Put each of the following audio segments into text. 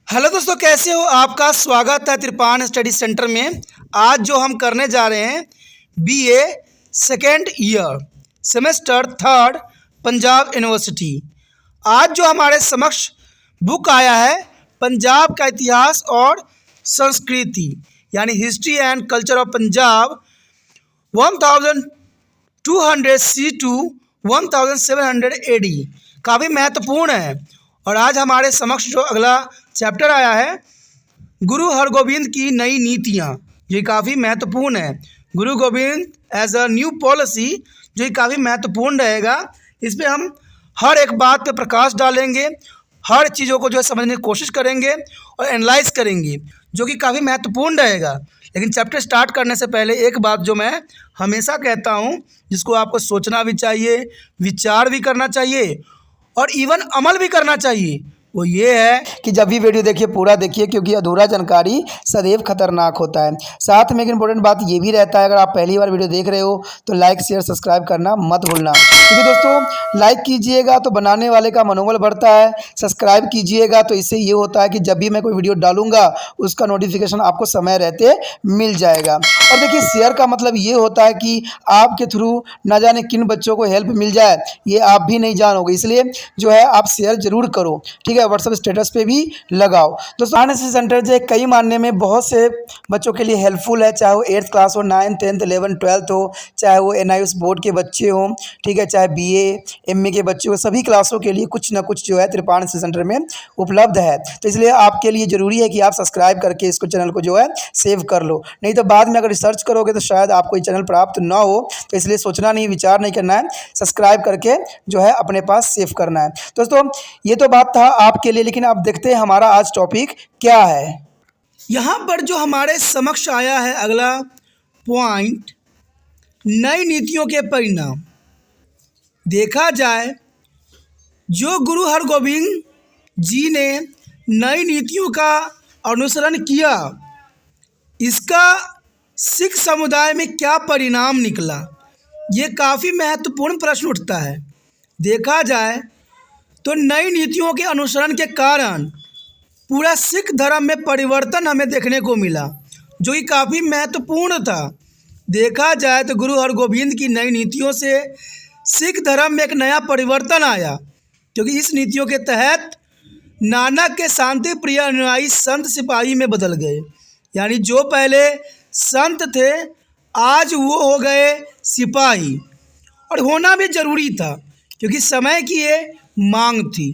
Hello दोस्तों, कैसे हो? आपका स्वागत है त्रिपान स्टडी सेंटर में। आज जो हम करने जा रहे हैं BA second year semester third Punjab university. आज जो हमारे समक्ष बुक आया है पंजाब का इतिहास और संस्कृति यानी history and culture of Punjab 1200 C to 1700 AD। काफ़ी महत्वपूर्ण है। और आज हमारे समक्ष जो अगला चैप्टर आया है गुरु हरगोविंद की नई नीतियाँ, जो काफ़ी महत्वपूर्ण है। Guru Gobind as a new policy, जो काफ़ी महत्वपूर्ण रहेगा। इस पर हम हर एक बात पे प्रकाश डालेंगे, हर चीज़ों को जो है समझने की कोशिश करेंगे और एनालाइज करेंगे, जो कि काफ़ी महत्वपूर्ण रहेगा। लेकिन चैप्टर स्टार्ट करने से पहले एक बात जो मैं हमेशा कहता हूँ, जिसको आपको सोचना भी चाहिए, विचार भी करना चाहिए और इवन अमल भी करना चाहिए, वो ये है कि जब भी वीडियो देखिए पूरा देखिए, क्योंकि अधूरा जानकारी सदैव खतरनाक होता है। साथ में एक इंपॉर्टेंट बात ये भी रहता है, अगर आप पहली बार वीडियो देख रहे हो तो लाइक शेयर सब्सक्राइब करना मत भूलना, क्योंकि दोस्तों लाइक कीजिएगा तो बनाने वाले का मनोबल बढ़ता है, सब्सक्राइब कीजिएगा तो इससे ये होता है कि जब भी मैं कोई वीडियो डालूंगा उसका नोटिफिकेशन आपको समय रहते मिल जाएगा। और देखिए शेयर का मतलब ये होता है कि आपके थ्रू न जाने किन बच्चों को हेल्प मिल जाए, ये आप भी नहीं जानोगे, इसलिए जो है आप शेयर जरूर करो, ठीक है। व्हाट्सएप स्टेटस पे भी लगाओ। दोस्तों एनएसएस सेंटर जो कई मानने में बहुत से बच्चों के लिए हेल्पफुल है, चाहे वो 8th क्लास हो, 9th 10th 11th 12th हो, चाहे वो NIOS बोर्ड के बच्चे हों, ठीक है, चाहे BA MA के बच्चे हो, सभी क्लासों के लिए कुछ ना कुछ जो है त्रिपान एनएसएस सेंटर में उपलब्ध है। तो इसलिए आपके लिए ज़रूरी है कि आप सब्सक्राइब करके इसको चैनल को जो है सेव कर लो, नहीं तो बाद में अगर रिसर्च करोगे तो शायद आपको ये चैनल प्राप्त ना हो। तो इसलिए सोचना नहीं, विचार नहीं करना है, सब्सक्राइब करके जो है अपने पास सेव करना है। दोस्तों ये तो बात था आपके लिए, लेकिन अब देखते हैं हमारा आज टॉपिक क्या है। यहाँ पर जो हमारे समक्ष आया है अगला पॉइंट, नई नीतियों के परिणाम। देखा जाए जो गुरु हरगोविंद जी ने नई नीतियों का अनुसरण किया, इसका सिख समुदाय में क्या परिणाम निकला, ये काफ़ी महत्वपूर्ण प्रश्न उठता है। देखा जाए तो नई नीतियों के अनुसरण के कारण पूरा सिख धर्म में परिवर्तन हमें देखने को मिला, जो कि काफ़ी महत्वपूर्ण था। देखा जाए तो गुरु हरगोविंद की नई नीतियों से सिख धर्म में एक नया परिवर्तन आया, क्योंकि इस नीतियों के तहत नानक के शांति प्रिय अनुयायी संत सिपाही में बदल गए। यानी जो पहले संत थे आज वो हो गए सिपाही, और होना भी ज़रूरी था क्योंकि समय की ये मांग थी।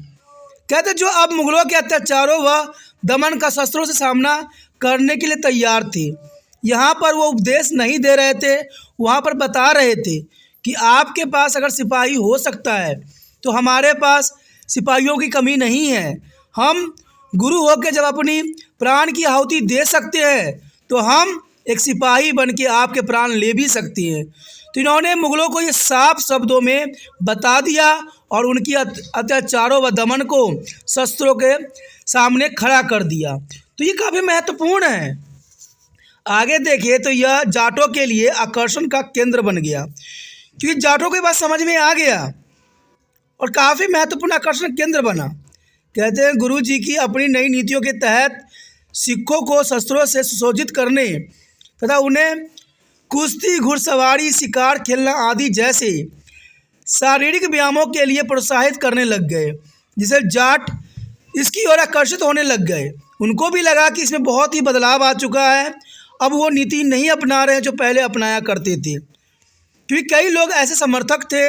कहते जो अब मुगलों के अत्याचारों व दमन का शस्त्रों से सामना करने के लिए तैयार थे। यहाँ पर वो उपदेश नहीं दे रहे थे, वहाँ पर बता रहे थे कि आपके पास अगर सिपाही हो सकता है तो हमारे पास सिपाहियों की कमी नहीं है। हम गुरु होकर जब अपनी प्राण की आहुति दे सकते हैं तो हम एक सिपाही बन के आपके प्राण ले भी सकते हैं। तो इन्होंने मुगलों को ये साफ शब्दों में बता दिया और उनकी अत्याचारों व दमन को शस्त्रों के सामने खड़ा कर दिया। तो ये काफ़ी महत्वपूर्ण है। आगे देखिए तो यह जाटों के लिए आकर्षण का केंद्र बन गया, क्योंकि जाटों को ये बात समझ में आ गया और काफ़ी महत्वपूर्ण आकर्षण केंद्र बना। कहते हैं गुरु जी की अपनी नई नीतियों के तहत सिखों को शस्त्रों से सुसज्जित करने तथा उन्हें कुश्ती, घुड़सवारी, शिकार खेलना आदि जैसे शारीरिक व्यायामों के लिए प्रोत्साहित करने लग गए, जिससे जाट इसकी ओर आकर्षित होने लग गए। उनको भी लगा कि इसमें बहुत ही बदलाव आ चुका है, अब वो नीति नहीं अपना रहे हैं जो पहले अपनाया करते थे। क्योंकि कई लोग ऐसे समर्थक थे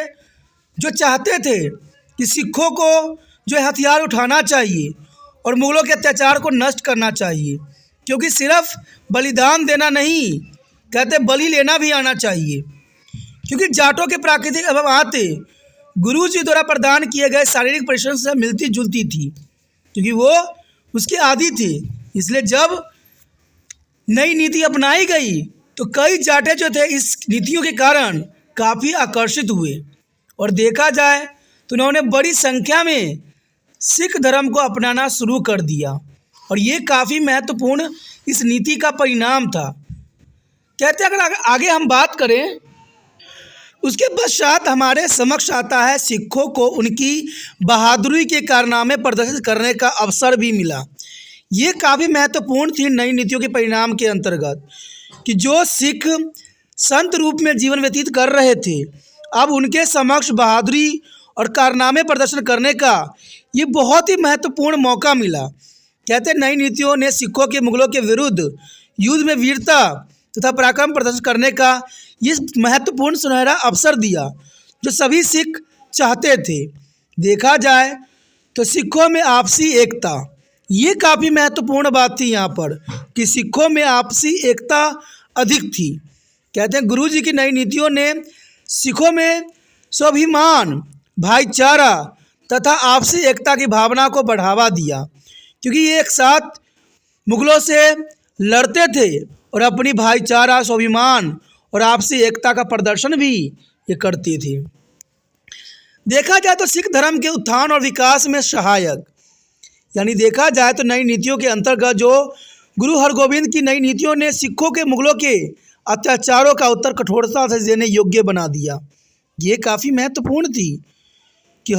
जो चाहते थे कि सिखों को जो हथियार उठाना चाहिए और मुगलों के अत्याचार को नष्ट करना चाहिए, क्योंकि सिर्फ बलिदान देना नहीं, कहते बलि लेना भी आना चाहिए। क्योंकि जाटों के प्राकृतिक अभाव आते गुरु जी द्वारा प्रदान किए गए शारीरिक परिश्रम से मिलती जुलती थी, क्योंकि वो उसके आदी थे। इसलिए जब नई नीति अपनाई गई तो कई जाटे जो थे इस नीतियों के कारण काफ़ी आकर्षित हुए, और देखा जाए तो उन्होंने बड़ी संख्या में सिख धर्म को अपनाना शुरू कर दिया, और ये काफ़ी महत्वपूर्ण इस नीति का परिणाम था। कहते हैं अगर आगे हम बात करें, उसके पश्चात हमारे समक्ष आता है सिखों को उनकी बहादुरी के कारनामे प्रदर्शित करने का अवसर भी मिला। ये काफ़ी महत्वपूर्ण थी नई नीतियों के परिणाम के अंतर्गत कि जो सिख संत रूप में जीवन व्यतीत कर रहे थे, अब उनके समक्ष बहादुरी और कारनामे प्रदर्शन करने का ये बहुत ही महत्वपूर्ण मौका मिला। कहते हैं नई नीतियों ने सिखों के मुगलों के विरुद्ध युद्ध में वीरता तथा पराक्रम प्रदर्शन करने का ये महत्वपूर्ण सुनहरा अवसर दिया जो सभी सिख चाहते थे। देखा जाए तो सिखों में आपसी एकता, ये काफ़ी महत्वपूर्ण बात थी यहाँ पर कि सिखों में आपसी एकता अधिक थी। कहते हैं गुरु जी की नई नीतियों ने सिखों में स्वाभिमान, भाईचारा तथा आपसी एकता की भावना को बढ़ावा दिया, क्योंकि ये एक साथ मुगलों से लड़ते थे और अपनी भाईचारा, स्वाभिमान और आपसी एकता का प्रदर्शन भी ये करते थे। देखा जाए तो सिख धर्म के उत्थान और विकास में सहायक, यानी देखा जाए तो नई नीतियों के अंतर्गत जो गुरु हरगोविंद की नई नीतियों ने सिखों के मुगलों के अत्याचारों का उत्तर कठोरता से देने योग्य बना दिया। ये काफ़ी महत्वपूर्ण थी कि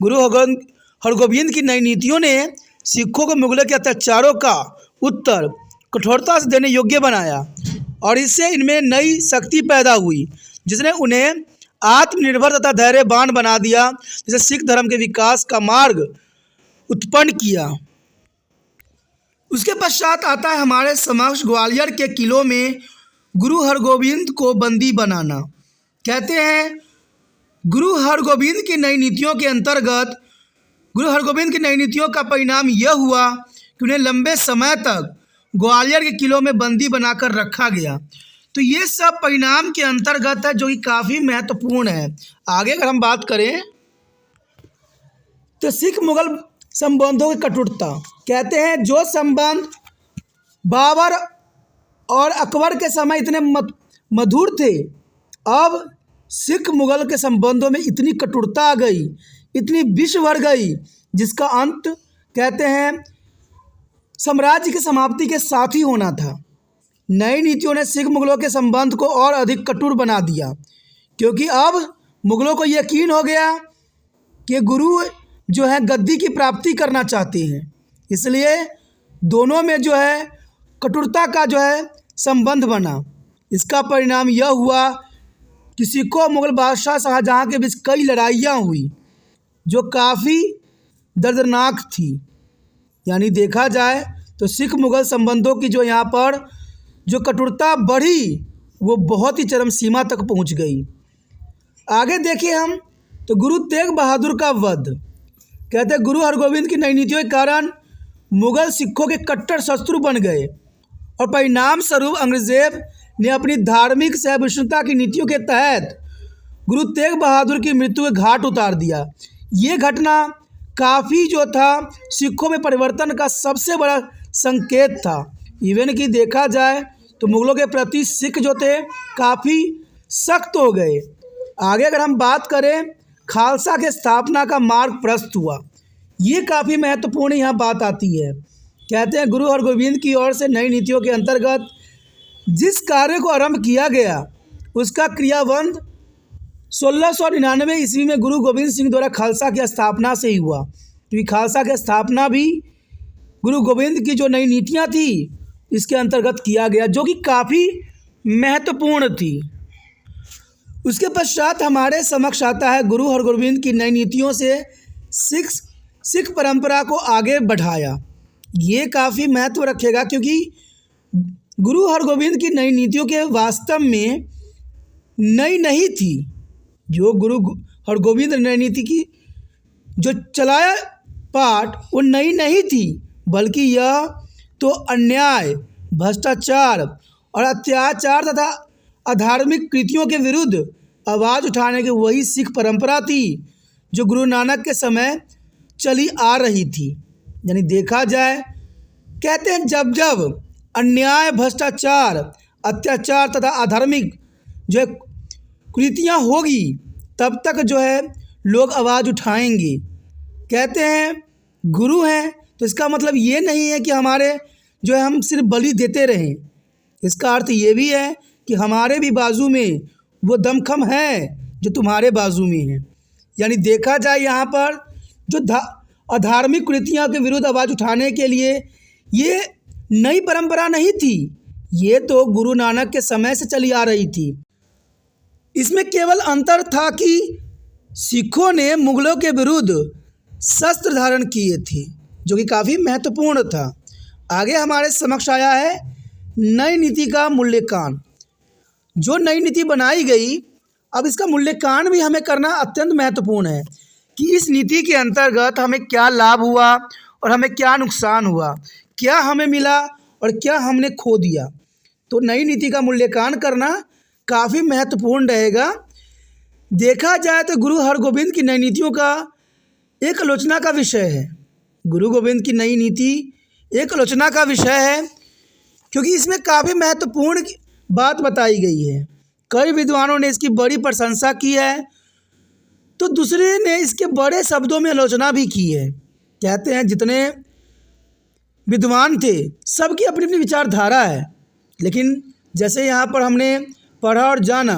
गुरु हरगोविंद की नई नीतियों ने सिखों को मुगलों के अत्याचारों का उत्तर कठोरता से देने योग्य बनाया और इससे इनमें नई शक्ति पैदा हुई जिसने उन्हें आत्मनिर्भर तथा धैर्यवान बना दिया, जिसे सिख धर्म के विकास का मार्ग उत्पन्न किया। उसके पश्चात आता है हमारे समक्ष ग्वालियर के किलों में गुरु हरगोविंद को बंदी बनाना। कहते हैं गुरु हरगोविंद की नई नीतियों के अंतर्गत गुरु हरगोविंद की नई नीतियों का परिणाम यह हुआ कि उन्हें लंबे समय तक ग्वालियर के किलों में बंदी बनाकर रखा गया। तो ये सब परिणाम के अंतर्गत है जो कि काफ़ी महत्वपूर्ण है। आगे अगर हम बात करें तो सिख मुगल संबंधों की कटुता। कहते हैं जो संबंध बाबर और अकबर के समय इतने मधुर थे, अब सिख मुगल के संबंधों में इतनी कटुता आ गई, इतनी विष भर गई, जिसका अंत कहते हैं साम्राज्य की समाप्ति के साथ ही होना था। नई नीतियों ने सिख मुगलों के संबंध को और अधिक कठोर बना दिया, क्योंकि अब मुगलों को यकीन हो गया कि गुरु जो है गद्दी की प्राप्ति करना चाहते हैं, इसलिए दोनों में जो है कठोरता का जो है संबंध बना। इसका परिणाम यह हुआ कि सिखों और मुगल बादशाह शाहजहाँ के बीच कई लड़ाइयाँ हुई जो काफ़ी दर्दनाक थी। यानी देखा जाए तो सिख मुगल संबंधों की जो यहाँ पर जो कठोरता बढ़ी वो बहुत ही चरम सीमा तक पहुँच गई। आगे देखिए हम तो गुरु तेग बहादुर का वध। कहते हैं गुरु हरगोविंद की नई नीतियों के कारण मुगल सिखों के कट्टर शत्रु बन गए और परिणाम स्वरूप अंग्रेज़ों ने अपनी धार्मिक सहिष्णुता की नीतियों के तहत गुरु तेग बहादुर की मृत्यु के घाट उतार दिया। ये घटना काफ़ी जो था सिखों में परिवर्तन का सबसे बड़ा संकेत था। इवन कि देखा जाए तो मुगलों के प्रति सिख जो थे काफ़ी सख्त हो गए। आगे अगर हम बात करें खालसा के स्थापना का मार्ग प्रशस्त हुआ, ये काफ़ी महत्वपूर्ण यहाँ बात आती है। कहते हैं गुरु हरगोविंद की ओर से नई नीतियों के अंतर्गत जिस कार्य को आरंभ किया गया उसका क्रियान्वयन 1699 ईस्वी में गुरु गोविंद सिंह द्वारा खालसा की स्थापना से ही हुआ, क्योंकि खालसा की स्थापना भी गुरु गोविंद की जो नई नीतियाँ थी इसके अंतर्गत किया गया, जो कि काफ़ी महत्वपूर्ण थी। उसके पश्चात हमारे समक्ष आता है गुरु हरगोविंद की नई नीतियों से सिख परंपरा को आगे बढ़ाया। ये काफ़ी महत्व रखेगा, क्योंकि गुरु हरगोविंद की नई नीतियों के वास्तव में नई नहीं थी। जो गुरु हरगोविंद नई नीति की जो चलाया पाठ वो नई नहीं थी, बल्कि यह तो अन्याय, भ्रष्टाचार और अत्याचार तथा अधार्मिक कृतियों के विरुद्ध आवाज़ उठाने की वही सिख परंपरा थी जो गुरु नानक के समय चली आ रही थी। यानी देखा जाए कहते हैं जब जब अन्याय, भ्रष्टाचार, अत्याचार तथा अधार्मिक जो है कृतियाँ होगी तब तक जो है लोग आवाज़ उठाएंगे। कहते हैं गुरु हैं तो इसका मतलब ये नहीं है कि हमारे जो है हम सिर्फ बलि देते रहें। इसका अर्थ ये भी है कि हमारे भी बाजू में वो दमखम है जो तुम्हारे बाजू में है। यानी देखा जाए यहाँ पर जो अधार्मिक कृतियों के विरुद्ध आवाज़ उठाने के लिए ये नई परंपरा नहीं थी, ये तो गुरु नानक के समय से चली आ रही थी। इसमें केवल अंतर था कि सिखों ने मुगलों के विरुद्ध शस्त्र धारण किए थे, जो कि काफ़ी महत्वपूर्ण था। आगे हमारे समक्ष आया है नई नीति का मूल्यांकन। जो नई नीति बनाई गई, अब इसका मूल्यांकन भी हमें करना अत्यंत महत्वपूर्ण है कि इस नीति के अंतर्गत हमें क्या लाभ हुआ और हमें क्या नुकसान हुआ, क्या हमें मिला और क्या हमने खो दिया। तो नई नीति का मूल्यांकन करना काफ़ी महत्वपूर्ण रहेगा। देखा जाए तो गुरु हरगोविंद की नई नीतियों का एक आलोचना का विषय है। गुरु गोविंद की नई नीति एक आलोचना का विषय है, क्योंकि इसमें काफ़ी महत्वपूर्ण बात बताई गई है। कई विद्वानों ने इसकी बड़ी प्रशंसा की है, तो दूसरे ने इसके बड़े शब्दों में आलोचना भी की है। कहते हैं जितने विद्वान थे सबकी अपनी अपनी विचारधारा है, लेकिन जैसे यहाँ पर हमने पढ़ा और जाना,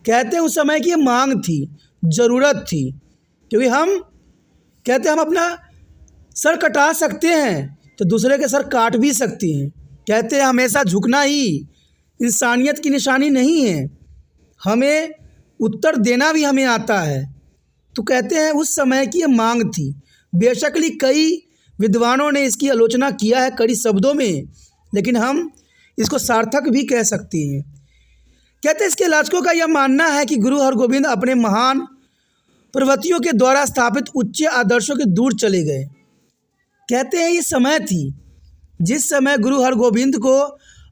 कहते हैं उस समय की मांग थी, ज़रूरत थी, क्योंकि हम कहते हैं हम अपना सर कटा सकते हैं तो दूसरे के सर काट भी सकते हैं। कहते हैं हमेशा झुकना ही इंसानियत की निशानी नहीं है, हमें उत्तर देना भी हमें आता है। तो कहते हैं उस समय की ये मांग थी। बेशक कई विद्वानों ने इसकी आलोचना किया है कड़ी शब्दों में, लेकिन हम इसको सार्थक भी कह सकते हैं। कहते हैं इसके आलोचकों का यह मानना है कि गुरु हरगोविंद अपने महान प्रवृत्तियों के द्वारा स्थापित उच्च आदर्शों के दूर चले गए। कहते हैं ये समय थी जिस समय गुरु हरगोविंद को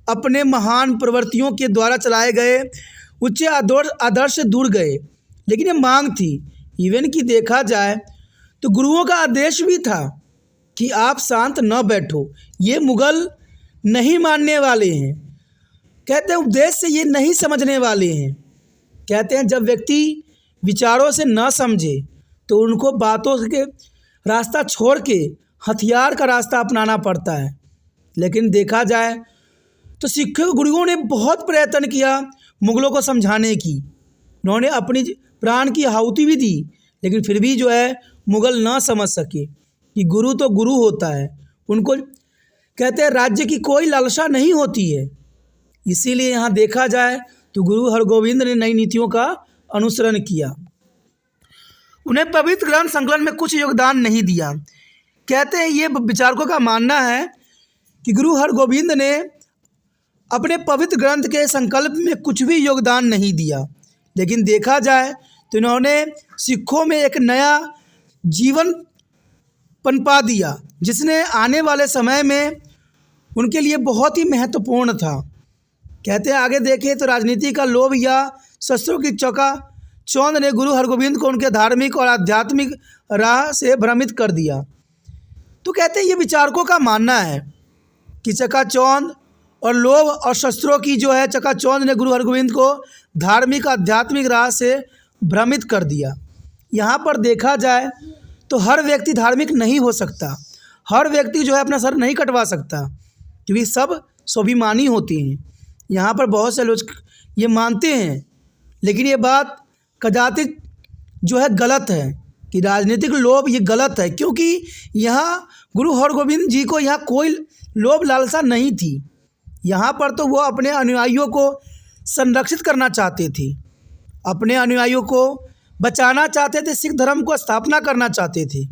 अपने महान प्रवृत्तियों के द्वारा चलाए गए उच्च आदर्श से दूर गए, लेकिन ये मांग थी। इवन कि देखा जाए तो गुरुओं का आदेश भी था कि आप शांत न बैठो, ये मुगल नहीं मानने वाले हैं। कहते हैं उपदेश से ये नहीं समझने वाले हैं। कहते हैं जब व्यक्ति विचारों से न समझे तो उनको बातों के रास्ता छोड़ के हथियार का रास्ता अपनाना पड़ता है। लेकिन देखा जाए तो सिख गुरुओं ने बहुत प्रयत्न किया मुगलों को समझाने की। उन्होंने अपनी प्राण की आहुति भी दी, लेकिन फिर भी जो है मुगल ना समझ सके कि गुरु तो गुरु होता है। उनको कहते हैं राज्य की कोई लालसा नहीं होती है। इसीलिए यहाँ देखा जाए तो गुरु हरगोविंद ने नई नीतियों का अनुसरण किया। उन्हें पवित्र ग्रंथ संकलन में कुछ योगदान नहीं दिया। कहते हैं ये विचारकों का मानना है कि गुरु हरगोविंद ने अपने पवित्र ग्रंथ के संकल्प में कुछ भी योगदान नहीं दिया, लेकिन देखा जाए तो इन्होंने सिखों में एक नया जीवन पनपा दिया, जिसने आने वाले समय में उनके लिए बहुत ही महत्वपूर्ण था। कहते हैं आगे देखें तो राजनीति का लोभ या शस्त्रों की चकाचौंध ने गुरु हरगोविंद को उनके धार्मिक और आध्यात्मिक राह से भ्रमित कर दिया। तो कहते हैं ये विचारकों का मानना है कि चकाचौंध और लोभ और शस्त्रों की जो है चकाचौंध ने गुरु हरगोविंद को धार्मिक आध्यात्मिक राह से भ्रमित कर दिया। यहाँ पर देखा जाए तो हर व्यक्ति धार्मिक नहीं हो सकता, हर व्यक्ति जो है अपना सर नहीं कटवा सकता, क्योंकि सब स्वाभिमानी होते हैं। यहाँ पर बहुत से लोग ये मानते हैं, लेकिन ये बात कदाचित जो है गलत है कि राजनीतिक लोभ ये गलत है, क्योंकि यहाँ गुरु हरगोविंद जी को यहाँ कोई लोभ लालसा नहीं थी। यहाँ पर तो वो अपने अनुयायियों को संरक्षित करना चाहते थे, अपने अनुयायियों को बचाना चाहते थे, सिख धर्म को स्थापना करना चाहते थे,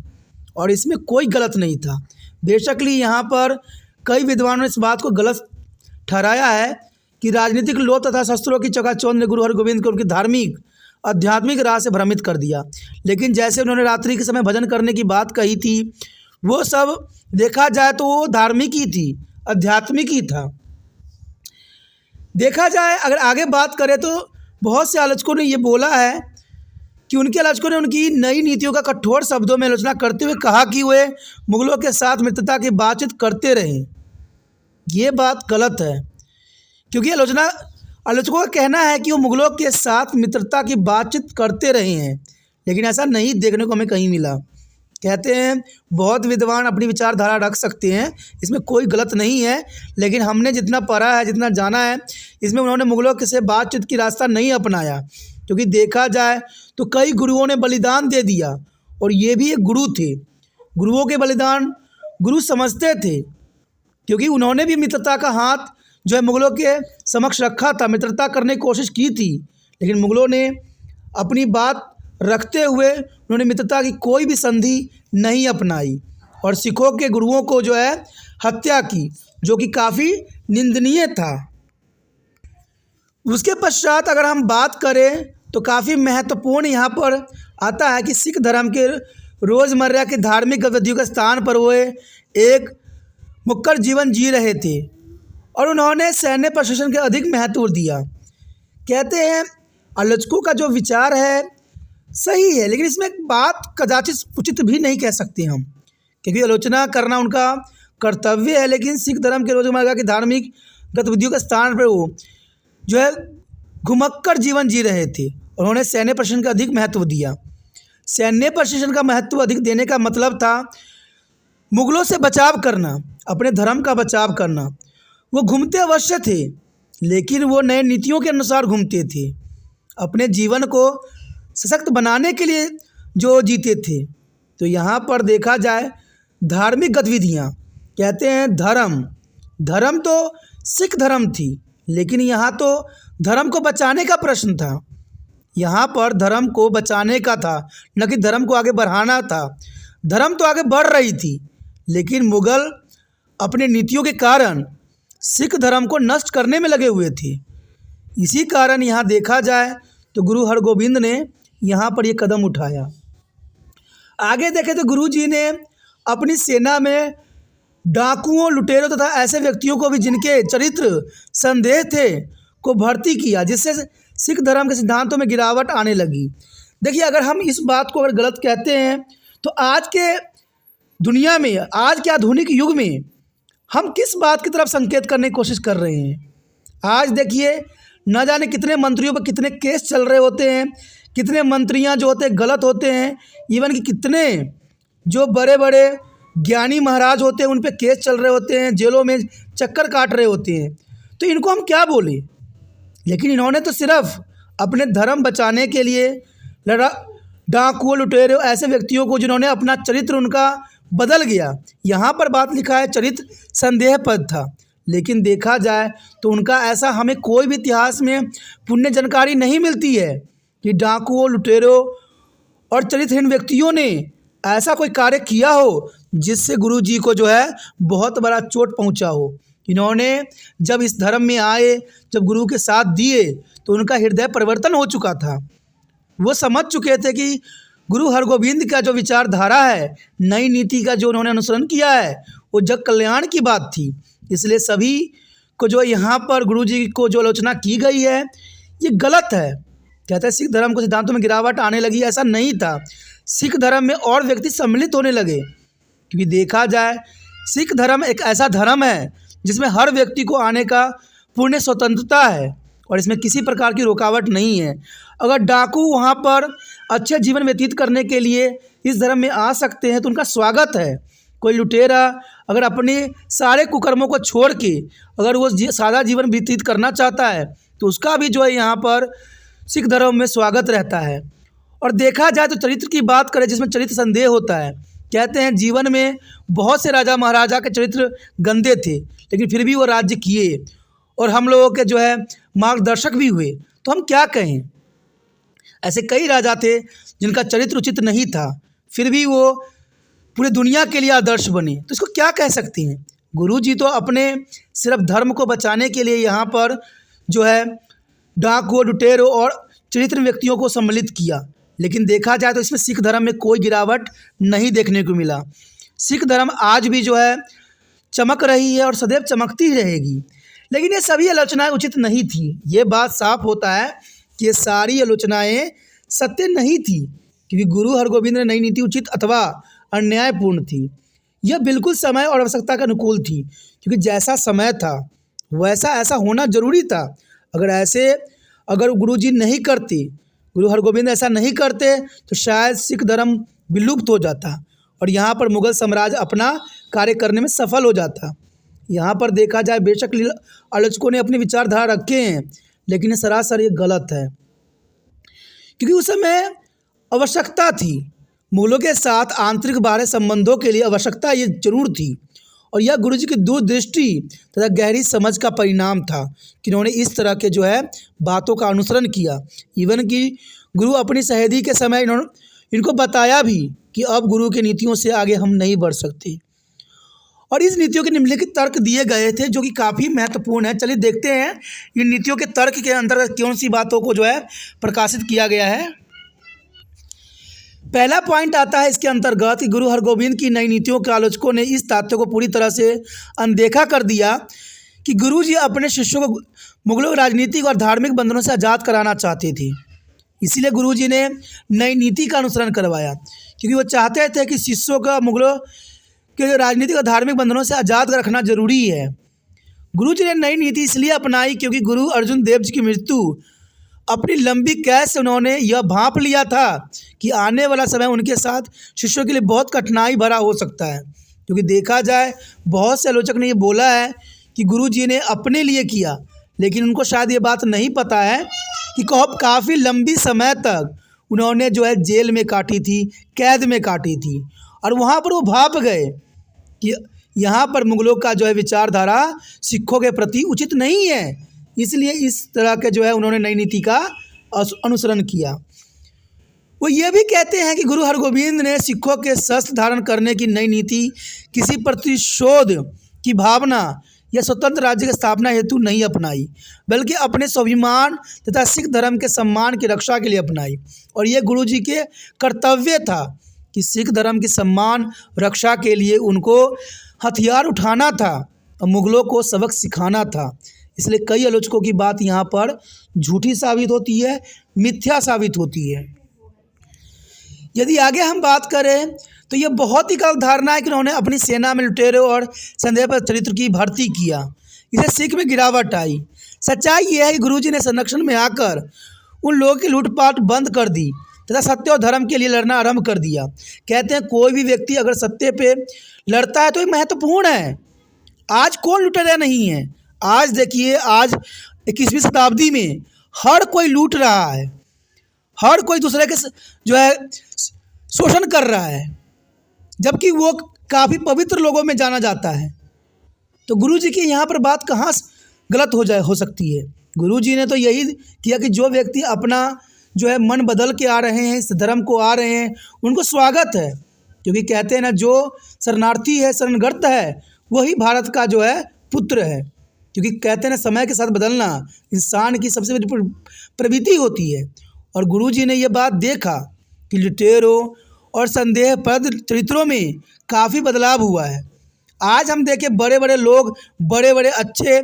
और इसमें कोई गलत नहीं था। बेशक यहाँ पर कई विद्वानों ने इस बात को गलत ठहराया है कि राजनीतिक लोभ तथा शस्त्रों की चकाचौंध ने गुरु हरगोविंद को उनकी धार्मिक आध्यात्मिक राह से भ्रमित कर दिया। लेकिन जैसे उन्होंने रात्रि के समय भजन करने की बात कही थी, वो सब देखा जाए तो वो धार्मिक ही थी, आध्यात्मिक ही था। देखा जाए अगर आगे बात करें तो बहुत से आलोचकों ने ये बोला है कि उनके आलोचकों ने उनकी नई नीतियों का कठोर शब्दों में आलोचना करते हुए कहा कि वे मुगलों के साथ मित्रता की बातचीत करते रहे। ये बात गलत है, क्योंकि आलोचकों का कहना है कि वो मुगलों के साथ मित्रता की बातचीत करते रहे हैं, लेकिन ऐसा नहीं देखने को हमें कहीं मिला। कहते हैं बहुत विद्वान अपनी विचारधारा रख सकते हैं, इसमें कोई गलत नहीं है, लेकिन हमने जितना पढ़ा है, जितना जाना है, इसमें उन्होंने मुगलों से बातचीत की रास्ता नहीं अपनाया। क्योंकि देखा जाए तो कई गुरुओं ने बलिदान दे दिया, और ये भी एक गुरु थे। गुरुओं के बलिदान गुरु समझते थे, क्योंकि उन्होंने भी मित्रता का हाथ जो है मुग़लों के समक्ष रखा था, मित्रता करने की कोशिश की थी, लेकिन मुग़लों ने अपनी बात रखते हुए उन्होंने मित्रता की कोई भी संधि नहीं अपनाई और सिखों के गुरुओं को जो है हत्या की, जो कि काफ़ी निंदनीय था। उसके पश्चात अगर हम बात करें तो काफ़ी महत्वपूर्ण यहाँ पर आता है कि सिख धर्म के रोज़मर्रा के धार्मिक गतिविधियों के स्थान पर वो एक मुक्कर जीवन जी रहे थे और उन्होंने सैन्य प्रशासन के अधिक महत्व दिया। कहते हैं आलोचकों का जो विचार है सही है, लेकिन इसमें एक बात कदाचित उचित भी नहीं कह सकते हम, क्योंकि आलोचना करना उनका कर्तव्य है, लेकिन सिख धर्म के रोज़मर्रा की धार्मिक गतिविधियों के स्थान पर वो जो है घुमक्कर जीवन जी रहे थे। उन्होंने सैन्य प्रशासन का अधिक महत्व दिया। सैन्य प्रशासन का महत्व अधिक देने का मतलब था मुग़लों से बचाव करना, अपने धर्म का बचाव करना। वो घूमते अवश्य थे, लेकिन वो नए नीतियों के अनुसार घूमते थे, अपने जीवन को सशक्त बनाने के लिए जो जीते थे। तो यहाँ पर देखा जाए धार्मिक गतिविधियाँ, कहते हैं धर्म तो सिख धर्म थी, लेकिन यहाँ तो धर्म को बचाने का प्रश्न था। यहाँ पर धर्म को बचाने का था, न कि धर्म को आगे बढ़ाना था। धर्म तो आगे बढ़ रही थी, लेकिन मुग़ल अपने नीतियों के कारण सिख धर्म को नष्ट करने में लगे हुए थे। इसी कारण यहाँ देखा जाए तो गुरु हरगोविंद ने यहाँ पर ये कदम उठाया। आगे देखें तो गुरु जी ने अपनी सेना में डाकुओं, लुटेरों तथा ऐसे व्यक्तियों को भी जिनके चरित्र संदेह थे को भर्ती किया, जिससे सिख धर्म के सिद्धांतों में गिरावट आने लगी। देखिए, अगर हम इस बात को अगर गलत कहते हैं तो आज के दुनिया में, आज के आधुनिक युग में हम किस बात की तरफ संकेत करने की कोशिश कर रहे हैं। आज देखिए, न जाने कितने मंत्रियों पर कितने केस चल रहे होते हैं, कितने मंत्रियां जो होते हैं गलत होते हैं, इवन कि कितने जो बड़े बड़े ज्ञानी महाराज होते हैं उन पे केस चल रहे होते हैं, जेलों में चक्कर काट रहे होते हैं। तो इनको हम क्या बोलें, लेकिन इन्होंने तो सिर्फ अपने धर्म बचाने के लिए डाकुओं, लुटेरों, ऐसे व्यक्तियों को जिन्होंने अपना चरित्र उनका बदल गया। यहाँ पर बात लिखा है चरित्र संदेहपद था, लेकिन देखा जाए तो उनका ऐसा हमें कोई भी इतिहास में पुण्य जानकारी नहीं मिलती है कि डाकुओं, लुटेरों और चरित्रहीन व्यक्तियों ने ऐसा कोई कार्य किया हो जिससे गुरु जी को जो है बहुत बड़ा चोट पहुँचा हो। इन्होंने जब इस धर्म में आए, जब गुरु के साथ दिए, तो उनका हृदय परिवर्तन हो चुका था। वो समझ चुके थे कि गुरु हरगोविंद का जो विचारधारा है, नई नीति का जो उन्होंने अनुसरण किया है, वो जग कल्याण की बात थी। इसलिए सभी को जो यहाँ पर गुरु जी को जो आलोचना की गई है ये गलत है। कहते हैं सिख धर्म को सिद्धांतों में गिरावट आने लगी, ऐसा नहीं था। सिख धर्म में और व्यक्ति सम्मिलित होने लगे, क्योंकि देखा जाए सिख धर्म एक ऐसा धर्म है जिसमें हर व्यक्ति को आने का पूर्ण स्वतंत्रता है और इसमें किसी प्रकार की रुकावट नहीं है। अगर डाकू वहाँ पर अच्छे जीवन व्यतीत करने के लिए इस धर्म में आ सकते हैं तो उनका स्वागत है। कोई लुटेरा अगर अपने सारे कुकर्मों को छोड़ के अगर वो सादा जीवन व्यतीत करना चाहता है तो उसका भी जो है यहाँ पर सिख धर्म में स्वागत रहता है। और देखा जाए तो चरित्र की बात करें, जिसमें चरित्र संदेह होता है। कहते हैं जीवन में बहुत से राजा महाराजा के चरित्र गंदे थे, लेकिन फिर भी वो राज्य किए और हम लोगों के जो है मार्गदर्शक भी हुए। तो हम क्या कहें, ऐसे कई राजा थे जिनका चरित्र उचित नहीं था, फिर भी वो पूरी दुनिया के लिए आदर्श बने। तो इसको क्या कह सकते हैं। गुरु जी तो अपने सिर्फ धर्म को बचाने के लिए यहाँ पर जो है डाकुओं, लुटेरों और चरित्र व्यक्तियों को सम्मिलित किया, लेकिन देखा जाए तो इसमें सिख धर्म में कोई गिरावट नहीं देखने को मिला। सिख धर्म आज भी जो है चमक रही है और सदैव चमकती ही रहेगी। लेकिन ये सभी आलोचनाएं उचित नहीं थी। ये बात साफ होता है कि ये सारी आलोचनाएं सत्य नहीं थी, क्योंकि गुरु हरगोविंद ने नई नीति उचित अथवा अन्यायपूर्ण थी। यह बिल्कुल समय और आवश्यकता के अनुकूल थी, क्योंकि जैसा समय था वैसा ऐसा होना जरूरी था। अगर गुरु जी नहीं करते, गुरु हरगोविंद ऐसा नहीं करते तो शायद सिख धर्म विलुप्त हो जाता और यहाँ पर मुग़ल साम्राज्य अपना कार्य करने में सफल हो जाता। यहाँ पर देखा जाए बेशक आलोचकों ने अपने विचारधारा रखे हैं, लेकिन ये सरासर ये गलत है, क्योंकि उस समय आवश्यकता थी। मुग़लों के साथ आंतरिक बाहरी संबंधों के लिए आवश्यकता ये जरूर थी और यह गुरुजी की दूरदृष्टि तथा गहरी समझ का परिणाम था कि इन्होंने इस तरह के जो है बातों का अनुसरण किया। इवन कि गुरु अपनी शहीदी के समय इनको बताया भी कि अब गुरु की नीतियों से आगे हम नहीं बढ़ सकते। और इस नीतियों के निम्नलिखित तर्क दिए गए थे जो कि काफ़ी महत्वपूर्ण है। चलिए देखते हैं इन नीतियों के तर्क के अंतर्गत कौन सी बातों को जो है प्रकाशित किया गया है। पहला पॉइंट आता है इसके अंतर्गत कि गुरु हरगोबिंद की नई नीतियों के आलोचकों ने इस तथ्य को पूरी तरह से अनदेखा कर दिया कि गुरुजी अपने शिष्यों को मुगलों के राजनीतिक और धार्मिक बंधनों से आज़ाद कराना चाहते थे। इसीलिए गुरुजी ने नई नीति का अनुसरण करवाया, क्योंकि वो चाहते थे कि शिष्यों का मुगलों के राजनीतिक और धार्मिक बंधनों से आज़ाद रखना जरूरी है। गुरुजी ने नई नीति इसलिए अपनाई क्योंकि गुरु अर्जुन देव जी की मृत्यु अपनी लंबी कैद से उन्होंने यह भांप लिया था कि आने वाला समय उनके साथ शिष्यों के लिए बहुत कठिनाई भरा हो सकता है। क्योंकि देखा जाए बहुत से आलोचक ने ये बोला है कि गुरुजी ने अपने लिए किया, लेकिन उनको शायद ये बात नहीं पता है कि काफ़ी लंबी समय तक उन्होंने जो है जेल में काटी थी, कैद में काटी थी, और वहाँ पर वो भाप गए कि यहाँ पर मुगलों का जो है विचारधारा सिखों के प्रति उचित नहीं है। इसलिए इस तरह के जो है उन्होंने नई नीति का अनुसरण किया। वो ये भी कहते हैं कि गुरु हरगोबिंद ने सिखों के शस्त्र धारण करने की नई नीति किसी प्रतिशोध की भावना या स्वतंत्र राज्य की स्थापना हेतु नहीं अपनाई, बल्कि अपने स्वाभिमान तथा सिख धर्म के सम्मान की रक्षा के लिए अपनाई। और ये गुरुजी के कर्तव्य था कि सिख धर्म की सम्मान रक्षा के लिए उनको हथियार उठाना था और मुगलों को सबक सिखाना था। इसलिए कई आलोचकों की बात यहाँ पर झूठी साबित होती है, मिथ्या साबित होती है। यदि आगे हम बात करें तो यह बहुत ही गलत धारणा है कि उन्होंने अपनी सेना में लुटेरों और संदेह पर चरित्र की भर्ती किया, इससे सिख में गिरावट आई। सच्चाई यह है कि गुरुजी ने संरक्षण में आकर उन लोगों की लूटपाट बंद कर दी तथा सत्य और धर्म के लिए लड़ना आरंभ कर दिया। कहते हैं कोई भी व्यक्ति अगर सत्य पे लड़ता है तो ये महत्वपूर्ण है। आज कौन लुटेरा नहीं है? आज देखिए, आज 21वीं शताब्दी में हर कोई लूट रहा है, हर कोई दूसरे के जो है शोषण कर रहा है, जबकि वो काफ़ी पवित्र लोगों में जाना जाता है। तो गुरुजी की यहाँ पर बात कहाँ गलत हो सकती है? गुरुजी ने तो यही किया कि जो व्यक्ति अपना जो है मन बदल के आ रहे हैं, इस धर्म को आ रहे हैं, उनको स्वागत है। क्योंकि कहते हैं ना, जो शरणार्थी है, शरणगत है, वही भारत का जो है पुत्र है। क्योंकि कहते हैं ना, समय के साथ बदलना इंसान की सबसे बड़ी प्रवृत्ति होती है। और गुरुजी ने ये बात देखा कि लुटेरों और संदेहप्रद चरित्रों में काफ़ी बदलाव हुआ है। आज हम देखें बड़े बड़े लोग, बड़े बड़े अच्छे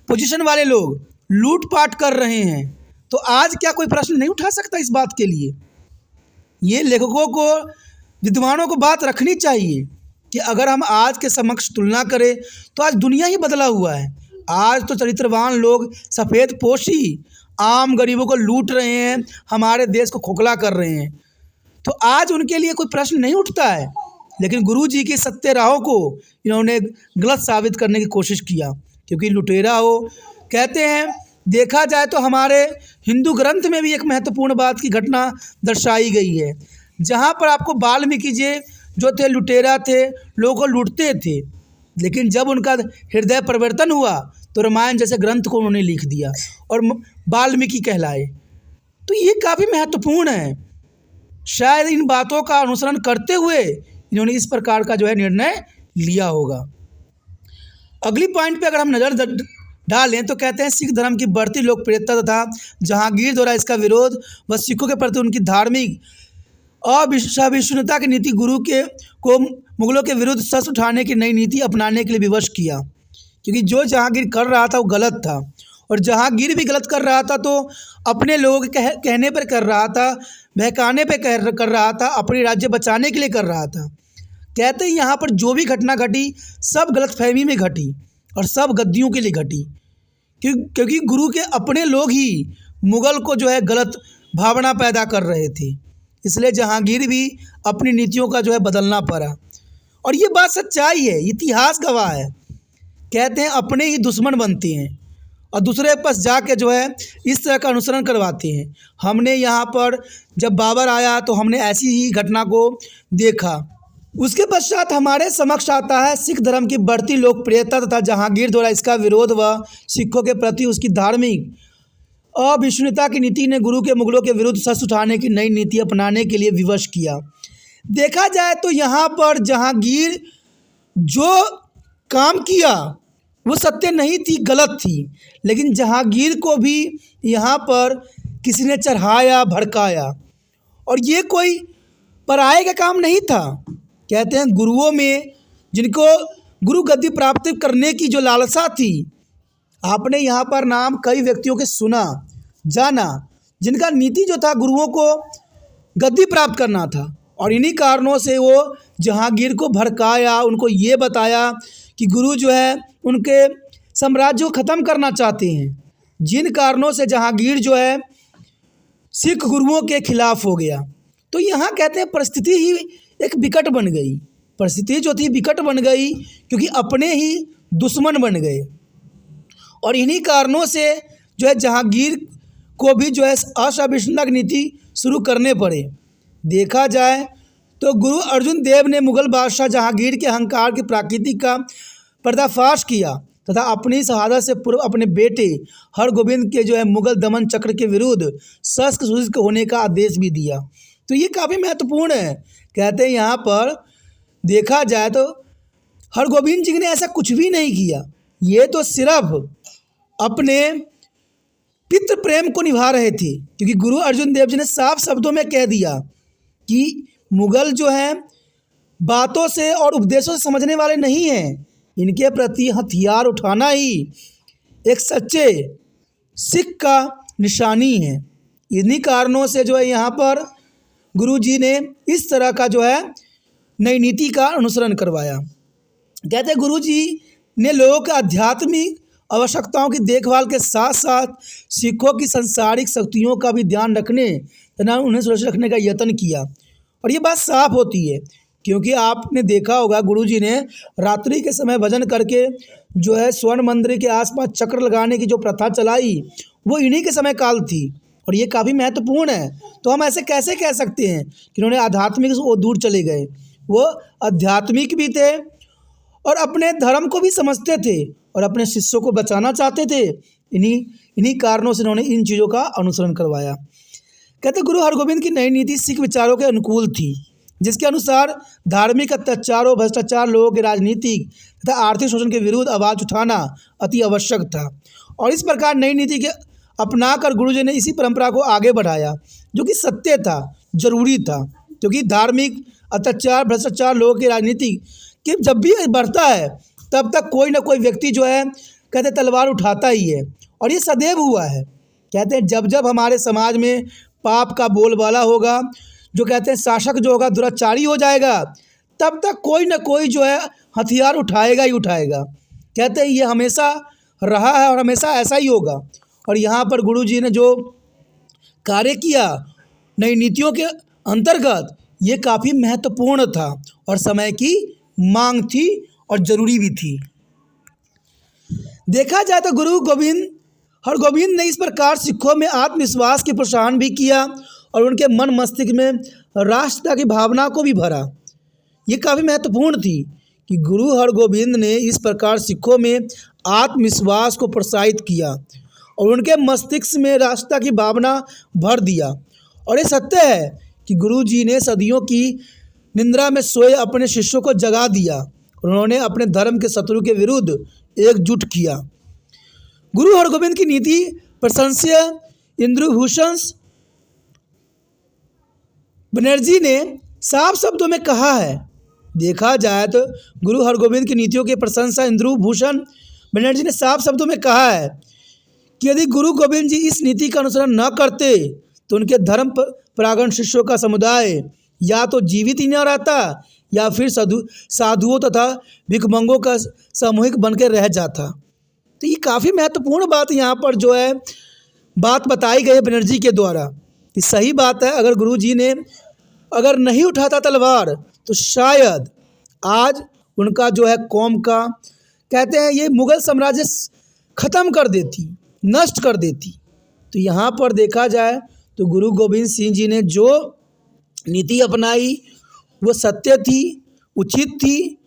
पोजीशन वाले लोग लूटपाट कर रहे हैं, तो आज क्या कोई प्रश्न नहीं उठा सकता इस बात के लिए? ये लेखकों को, विद्वानों को बात रखनी चाहिए कि अगर हम आज के समक्ष तुलना करें तो आज दुनिया ही बदला हुआ है। आज तो चरित्रवान लोग सफ़ेद पोशी आम गरीबों को लूट रहे हैं, हमारे देश को खोखला कर रहे हैं, तो आज उनके लिए कोई प्रश्न नहीं उठता है। लेकिन गुरुजी की सत्य राहों को इन्होंने गलत साबित करने की कोशिश किया। क्योंकि लुटेरा हो, कहते हैं देखा जाए तो हमारे हिंदू ग्रंथ में भी एक महत्वपूर्ण बात की घटना दर्शाई गई है, जहाँ पर आपको वाल्मीकि जी जो थे लुटेरा थे, लोगों को लूटते थे, लेकिन जब उनका हृदय परिवर्तन हुआ तो रामायण जैसे ग्रंथ को उन्होंने लिख दिया और वाल्मीकि कहलाए। तो ये काफ़ी महत्वपूर्ण है। शायद इन बातों का अनुसरण करते हुए इन्होंने इस प्रकार का जो है निर्णय लिया होगा। अगली पॉइंट पे अगर हम नज़र डालें तो कहते हैं सिख धर्म की बढ़ती लोकप्रियता तथा जहांगीर द्वारा इसका विरोध व सिखों के प्रति उनकी धार्मिक अविश्वसनीयता की नीति गुरु को मुगलों के विरुद्ध शस्त्र उठाने की नई नीति अपनाने के लिए विवश किया। क्योंकि जो जहांगीर कर रहा था वो गलत था, और जहांगीर भी गलत कर रहा था तो अपने लोगों के कहने पर कर रहा था, बहकाने पे कर रहा था, अपने राज्य बचाने के लिए कर रहा था। कहते हैं यहाँ पर जो भी घटना घटी सब गलतफहमी में घटी और सब गद्दियों के लिए घटी, क्योंकि गुरु के अपने लोग ही मुग़ल को जो है गलत भावना पैदा कर रहे थे। इसलिए जहांगीर भी अपनी नीतियों का जो है बदलना पड़ा, और ये बात सच्चाई है, इतिहास गवाह है। कहते हैं अपने ही दुश्मन बनते हैं और दूसरे के पास जाके जो है इस तरह का अनुसरण करवाते हैं। हमने यहाँ पर जब बाबर आया तो हमने ऐसी ही घटना को देखा। उसके पश्चात हमारे समक्ष आता है सिख धर्म की बढ़ती लोकप्रियता तथा जहांगीर द्वारा इसका विरोध व सिखों के प्रति उसकी धार्मिक अविश्वसनीयता की नीति ने गुरु के मुगलों के विरुद्ध शस्त्र उठाने की नई नीति अपनाने के लिए विवश किया। देखा जाए तो यहाँ पर जहांगीर जो काम किया वो सत्य नहीं थी, गलत थी, लेकिन जहांगीर को भी यहाँ पर किसी ने चढ़ाया भड़काया, और ये कोई पराये का काम नहीं था। कहते हैं गुरुओं में जिनको गुरु गद्दी प्राप्त करने की जो लालसा थी, आपने यहाँ पर नाम कई व्यक्तियों के सुना जाना जिनका नीति जो था गुरुओं को गद्दी प्राप्त करना था, और इन्हीं कारणों से वो जहांगीर को भड़काया, उनको ये बताया कि गुरु जो है उनके साम्राज्य को ख़त्म करना चाहते हैं, जिन कारणों से जहांगीर जो है सिख गुरुओं के खिलाफ हो गया। तो यहाँ कहते हैं परिस्थिति ही एक विकट बन गई, परिस्थिति जो थी विकट बन गई क्योंकि अपने ही दुश्मन बन गए, और इन्हीं कारणों से जो है जहांगीर को भी जो है असहिष्णुता की नीति शुरू करने पड़े। देखा जाए तो गुरु अर्जुन देव ने मुगल बादशाह जहांगीर के अहंकार की प्रकृति का पर्दाफाश किया तथा अपनी शहादत से पूर्व अपने बेटे हरगोविंद के जो है मुगल दमन चक्र के विरुद्ध सशक्त शुष्क होने का आदेश भी दिया। तो ये काफ़ी महत्वपूर्ण है। कहते हैं यहाँ पर देखा जाए तो हरगोविंद जी ने ऐसा कुछ भी नहीं किया, ये तो सिर्फ अपने पितृ प्रेम को निभा रहे थे, क्योंकि गुरु अर्जुन देव जी ने साफ शब्दों में कह दिया कि मुगल जो हैं बातों से और उपदेशों से समझने वाले नहीं हैं, इनके प्रति हथियार उठाना ही एक सच्चे सिख का निशानी है। इन्हीं कारणों से जो है यहाँ पर गुरु जी ने इस तरह का जो है नई नीति का अनुसरण करवाया। कहते हैं गुरु जी ने लोगों के आध्यात्मिक आवश्यकताओं की देखभाल के साथ साथ सिखों की सांसारिक शक्तियों का भी ध्यान रखने तथा उन्हें सुरक्षित रखने का यत्न किया। और ये बात साफ होती है क्योंकि आपने देखा होगा गुरुजी ने रात्रि के समय भजन करके जो है स्वर्ण मंदिर के आसपास चक्र लगाने की जो प्रथा चलाई वो इन्हीं के समय काल थी, और ये काफ़ी महत्वपूर्ण है। तो हम ऐसे कैसे कह सकते हैं कि उन्होंने आध्यात्मिक से वो दूर चले गए, वो आध्यात्मिक भी थे और अपने धर्म को भी समझते थे और अपने शिष्यों को बचाना चाहते थे। इन्हीं कारणों से उन्होंने इन चीज़ों का अनुसरण करवाया। कहते गुरु हरगोविंद की नई नीति सिख विचारों के अनुकूल थी, जिसके अनुसार धार्मिक अत्याचारों, भ्रष्टाचार, लोगों के राजनीतिक तथा आर्थिक शोषण के विरुद्ध आवाज़ उठाना अति आवश्यक था। और इस प्रकार नई नीति के अपनाकर गुरुजी ने इसी परंपरा को आगे बढ़ाया, जो कि सत्य था, जरूरी था, क्योंकि धार्मिक अत्याचार, भ्रष्टाचार, लोगों की राजनीति कि जब भी बढ़ता है तब तक कोई ना कोई व्यक्ति जो है कहते तलवार उठाता ही है, और ये सदैव हुआ है। कहते हैं जब जब हमारे समाज में पाप का बोलबाला होगा, जो कहते हैं शासक जो होगा दुराचारी हो जाएगा, तब तक कोई ना कोई जो है हथियार उठाएगा ही उठाएगा। कहते हैं ये हमेशा रहा है और हमेशा ऐसा ही होगा। और यहाँ पर गुरुजी ने जो कार्य किया नई नीतियों के अंतर्गत, ये काफ़ी महत्वपूर्ण था और समय की मांग थी और ज़रूरी भी थी। देखा जाए तो गुरु हरगोविंद ने इस प्रकार सिखों में आत्मविश्वास की प्रोत्साहन भी किया और उनके मन मस्तिष्क में राष्ट्रता की भावना को भी भरा। ये काफ़ी महत्वपूर्ण थी कि गुरु हरगोविंद ने इस प्रकार सिखों में आत्मविश्वास को प्रोत्साहित किया और उनके मस्तिष्क में राष्ट्रता की भावना भर दिया। और ये सत्य है कि गुरु जी ने सदियों की निंद्रा में सोए अपने शिष्यों को जगा दिया और उन्होंने अपने धर्म के शत्रु के विरुद्ध एकजुट किया। गुरु हरगोविंद की नीति प्रशंसनीय इंद्रभूषण बनर्जी ने साफ शब्दों में कहा है। देखा जाए तो गुरु हरगोविंद की नीतियों की प्रशंसा इंद्रभूषण बनर्जी ने साफ शब्दों में कहा है कि यदि गुरु गोविंद जी इस नीति का अनुसरण न करते तो उनके धर्म परागण शिष्यों का समुदाय या तो जीवित ही न रहता या फिर साधुओं तथा भिखमंगों का सामूहिक बनकर रह जाता। तो ये काफ़ी महत्वपूर्ण बात यहाँ पर जो है बात बताई गई है बनर्जी के द्वारा। ये सही बात है, अगर गुरु जी ने अगर नहीं उठाता तलवार तो शायद आज उनका जो है कौम का कहते हैं ये मुग़ल साम्राज्य ख़त्म कर देती, नष्ट कर देती। तो यहाँ पर देखा जाए तो गुरु गोविंद सिंह जी ने जो नीति अपनाई वो सत्य थी, उचित थी,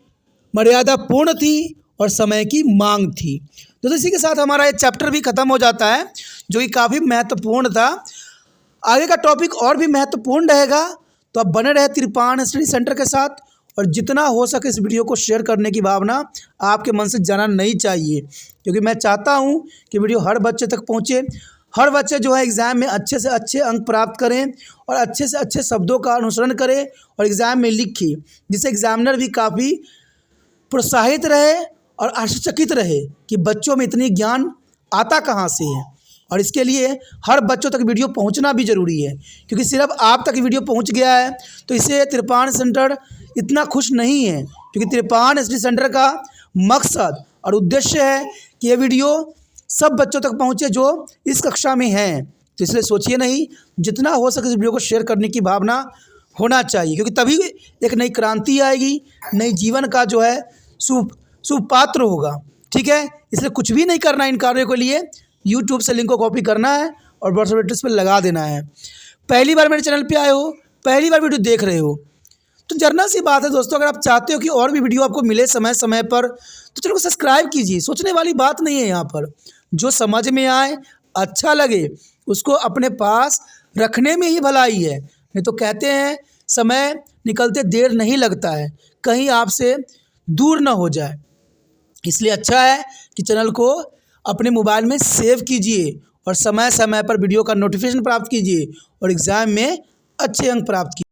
मर्यादा पूर्ण थी और समय की मांग थी। तो इसी के साथ हमारा ये चैप्टर भी ख़त्म हो जाता है, जो कि काफ़ी महत्वपूर्ण था। आगे का टॉपिक और भी महत्वपूर्ण रहेगा, तो आप बने रहे तिरपान स्टडी सेंटर के साथ। और जितना हो सके इस वीडियो को शेयर करने की भावना आपके मन से जाना नहीं चाहिए, क्योंकि मैं चाहता हूं कि वीडियो हर बच्चे तक पहुंचे। हर बच्चे जो है एग्ज़ाम में अच्छे से अच्छे अंक प्राप्त करें और अच्छे से अच्छे शब्दों का अनुसरण करें और एग्ज़ाम में लिखें, जिससे एग्जामिनर भी काफ़ी प्रोत्साहित रहे और आश्चर्यचकित रहे कि बच्चों में इतनी ज्ञान आता कहाँ से है। और इसके लिए हर बच्चों तक वीडियो पहुंचना भी ज़रूरी है, क्योंकि सिर्फ आप तक वीडियो पहुंच गया है तो इससे तिरपान सेंटर इतना खुश नहीं है, क्योंकि तिरपान स्टडी सेंटर का मकसद और उद्देश्य है कि ये वीडियो सब बच्चों तक पहुंचे जो इस कक्षा में हैं। तो इसलिए सोचिए नहीं, जितना हो सके इस वीडियो को शेयर करने की भावना होना चाहिए, क्योंकि तभी एक नई क्रांति आएगी, नई जीवन का जो है सुपात्र होगा। ठीक है, इसलिए कुछ भी नहीं करना इन कार्यों के लिए, यूट्यूब से लिंक को कॉपी करना है और व्हाट्सएप एड्रेस पर लगा देना है। पहली बार मेरे चैनल पे आए हो, पहली बार वीडियो देख रहे हो, तो जनरल सी बात है दोस्तों, अगर आप चाहते हो कि और भी वीडियो आपको मिले समय समय पर, तो चैनल को सब्सक्राइब कीजिए। सोचने वाली बात नहीं है यहाँ पर। जो समझ में आए, अच्छा लगे, उसको अपने पास रखने में ही भलाई है। नहीं तो कहते हैं समय निकलते देर नहीं लगता है, कहीं आपसे दूर ना हो जाए। इसलिए अच्छा है कि चैनल को अपने मोबाइल में सेव कीजिए और समय समय पर वीडियो का नोटिफिकेशन प्राप्त कीजिए और एग्ज़ाम में अच्छे अंक प्राप्त कीजिए।